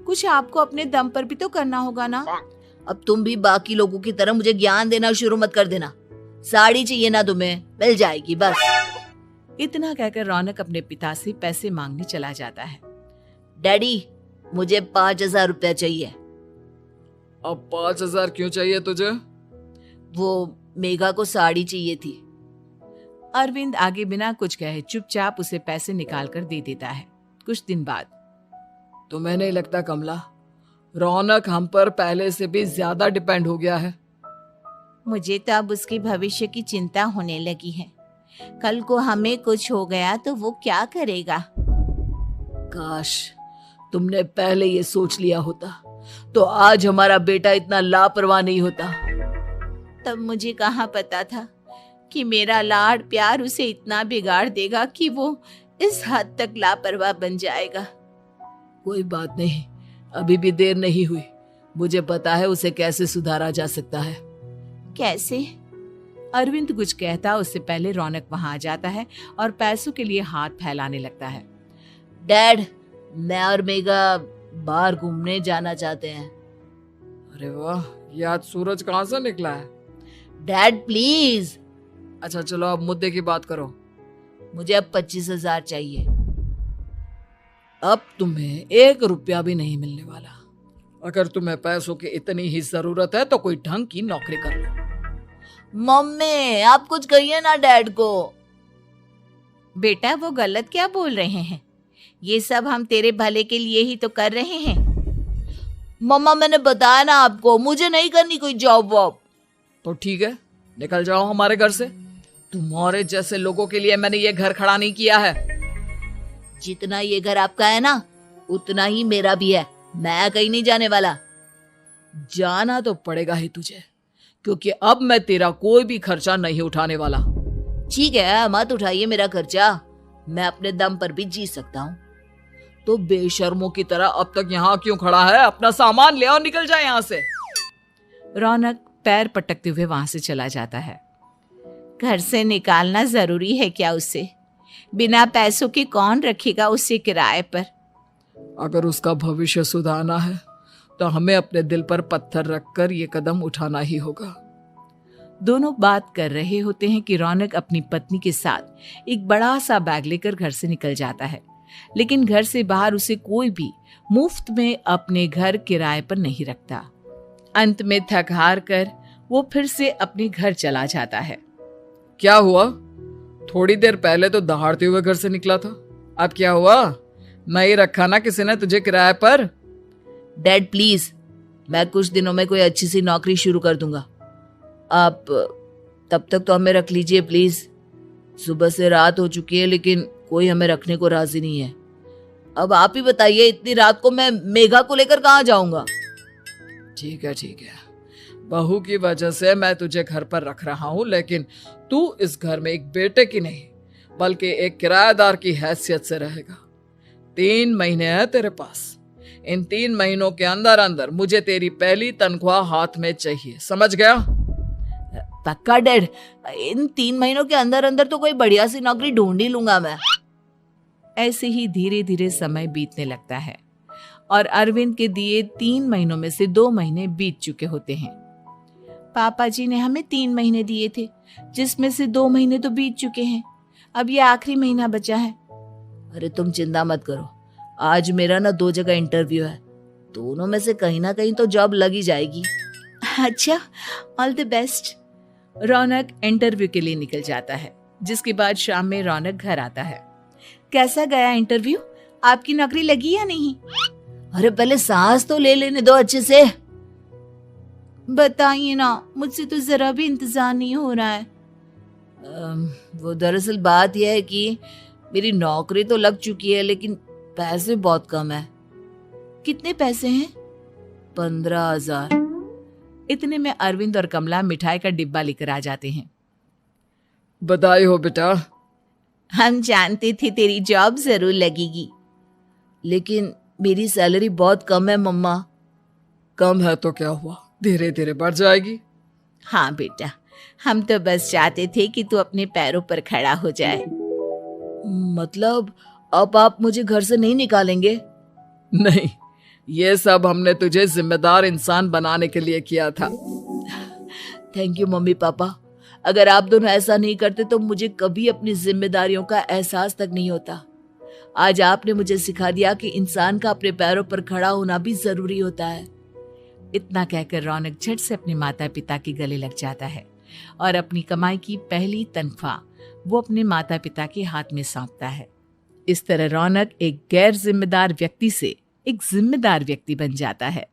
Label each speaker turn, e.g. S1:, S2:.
S1: कुछ आपको अपने दम पर भी तो करना होगा ना।
S2: अब तुम भी बाकी लोगों की तरह मुझे ज्ञान देना शुरू मत कर देना। साड़ी चाहिए ना तुम्हें, मिल जाएगी बस।
S1: इतना कहकर रौनक अपने पिता से पैसे मांगने चला जाता है।
S2: डैडी, मुझे 5,000 रुपया चाहिए।
S3: अब 5,000 क्यों चाहिए तुझे?
S2: वो मेघा को साड़ी चाहिए थी।
S1: अरविंद आगे बिना कुछ कहे चुपचाप उसे पैसे निकाल कर दे देता है। कुछ दिन बाद,
S3: तुम्हें नहीं लगता कमला, रौनक हम पर पहले से भी ज्यादा डिपेंड हो गया है?
S1: मुझे तो अब उसके भविष्य की चिंता होने लगी है। कल को हमें कुछ हो गया तो वो क्या करेगा।
S2: काश तुमने पहले ये सोच लिया होता तो आज हमारा बेटा इतना लापरवाह नहीं होता।
S1: तब मुझे कहाँ पता था कि मेरा लाड़ प्यार उसे इतना बिगाड़ देगा कि वो इस हद तक लापरवाह बन जाएगा।
S2: कोई बात नहीं, अभी भी देर नहीं हुई। मुझे पता है उसे कैसे सुधारा जा सकता है।
S1: कैसे? अरविंद कुछ कहता उससे पहले रौनक वहां आ जाता है और पैसों के लिए हाथ फैलाने लगता है।
S2: डैड, मैं और मेघा बाहर घूमने जाना चाहते हैं।
S3: अरे वाह, ये आज सूरज कहाँ से निकला है?
S2: Dad please.
S3: अच्छा चलो अब मुद्दे की बात करो।
S2: मुझे अब 25,000 चाहिए।
S3: अब तुम्हें 1 रुपया भी नहीं मिलने वाला। अगर तुम्हें पैसों की इतनी ही जरूरत है तो कोई ढंग की नौकरी कर लो।
S2: मम्मी, आप कुछ कहिए ना डैड को।
S1: बेटा, वो गलत क्या बोल रहे हैं? ये सब हम तेरे भले के लिए ही तो कर रहे हैं।
S2: मम्मा, मैंने बताया ना आपको, मुझे नहीं करनी कोई जॉब वॉब।
S3: तो ठीक है, निकल जाओ हमारे घर से। तुम्हारे जैसे लोगों के लिए मैंने ये घर खड़ा नहीं किया है।
S2: जितना ये घर आपका है ना, उतना ही मेरा भी है। मैं कहीं नहीं जाने वाला।
S3: जाना तो पड़ेगा ही तुझे, क्योंकि अब मैं तेरा कोई भी खर्चा नहीं उठाने वाला।
S2: ठीक है, मत उठाइए मेरा खर्चा, मैं अपने दम पर भी जी सकता हूँ।
S3: तो बेशर्मों की तरह अब तक यहाँ क्यों खड़ा है? अपना सामान ले और निकल जाए यहाँ से।
S1: रौनक पैर पटकते हुए वहां से चला जाता है। घर से निकालना जरूरी है क्या उसे? बिना पैसों के कौन रखेगा उसे किराए पर?
S3: अगर उसका भविष्य सुधारना है तो हमें अपने दिल पर पत्थर रखकर ये कदम उठाना ही होगा।
S1: दोनों बात कर रहे होते हैं कि रौनक अपनी पत्नी के साथ एक बड़ा सा बैग लेकर घर से निकल जाता है, लेकिन घर से बाहर उसे कोई भी मुफ्त में अपने घर किराए पर नहीं रखता। अंत में थक हार कर वो फिर से अपने घर चला जाता है।
S3: क्या हुआ? थोड़ी देर पहले तो दहाड़ते हुए घर से निकला था, अब क्या हुआ? नहीं रखा ना किसी ने तुझे किराए पर?
S2: डैड प्लीज, मैं कुछ दिनों में कोई अच्छी सी नौकरी शुरू कर दूंगा। आप तब तक तो हमें रख लीजिए प्लीज। सुबह से रात हो चुकी है लेकिन कोई हमें रखने को राजी नहीं है। अब आप ही बताइए, इतनी रात को मैं मेघा को लेकर कहाँ जाऊंगा?
S3: ठीक है, बहू की वजह से मैं तुझे घर पर रख रहा हूँ, लेकिन तू इस घर में एक बेटे की नहीं बल्कि एक किराएदार की हैसियत से रहेगा। 3 महीने है तेरे पास। इन 3 महीनों के अंदर अंदर मुझे तेरी पहली तनख्वाह हाथ में चाहिए, समझ गया?
S2: पक्का डैड, इन 3 महीनों के अंदर अंदर तो कोई बढ़िया सी नौकरी ढूंढ ही लूंगा मैं।
S1: ऐसे ही धीरे धीरे समय बीतने लगता है और अरविंद के दिए 3 महीनों में से 2 महीने बीत चुके होते हैं। पापा जी ने हमें 3 महीने दिए थे, जिसमें से 2 महीने तो बीत चुके हैं। अब ये आखिरी महीना बचा है।
S2: अरे तुम चिंता मत करो, आज मेरा ना 2 जगह इंटरव्यू है, दोनों में से कहीं ना कहीं तो जॉब लग ही जाएगी।
S1: अच्छा, all the best. Raunak interview के लिए निकल जाता है, जिसके बाद शाम में रौनक घर आता है। कैसा गया इंटरव्यू? आपकी नौकरी लगी या नहीं?
S2: अरे पहले सांस तो ले लेने दो अच्छे से।
S1: बताइए ना, मुझसे तो जरा भी इंतजार नहीं हो रहा है।
S2: वो दरअसल बात यह है कि मेरी नौकरी तो लग चुकी है लेकिन पैसे बहुत कम है।
S1: कितने पैसे हैं?
S2: 15,000।
S1: इतने में अरविंद और कमला मिठाई का डिब्बा लेकर आ जाते हैं।
S3: बधाई हो बेटा।
S1: हम जानते थे तेरी जॉब जरूर लगेगी।
S2: लेकिन मेरी सैलरी बहुत कम है मम्मा।
S3: कम है तो क्या हुआ, धीरे धीरे बढ़ जाएगी।
S1: हाँ बेटा, हम तो बस चाहते थे कि तू अपने पैरों पर खड़ा हो जाए।
S2: मतलब अब आप मुझे घर से नहीं निकालेंगे?
S3: नहीं, ये सब हमने तुझे जिम्मेदार इंसान बनाने के लिए किया था।
S2: Thank you mummy papa. अगर आप दोनों ऐसा नहीं करते तो मुझे कभी अपनी जिम्मेदारियों का एहसास तक नहीं होता। आज आपने मुझे सिखा दिया कि इंसान का अपने पैरों पर खड़ा होना भी जरूरी होता है।
S1: इतना कहकर रौनक झट से अपने माता पिता के गले लग जाता है और अपनी कमाई की पहली तनख्वाह वो अपने माता पिता के हाथ में सौंपता है। इस तरह रौनक एक गैर जिम्मेदार व्यक्ति से एक जिम्मेदार व्यक्ति बन जाता है।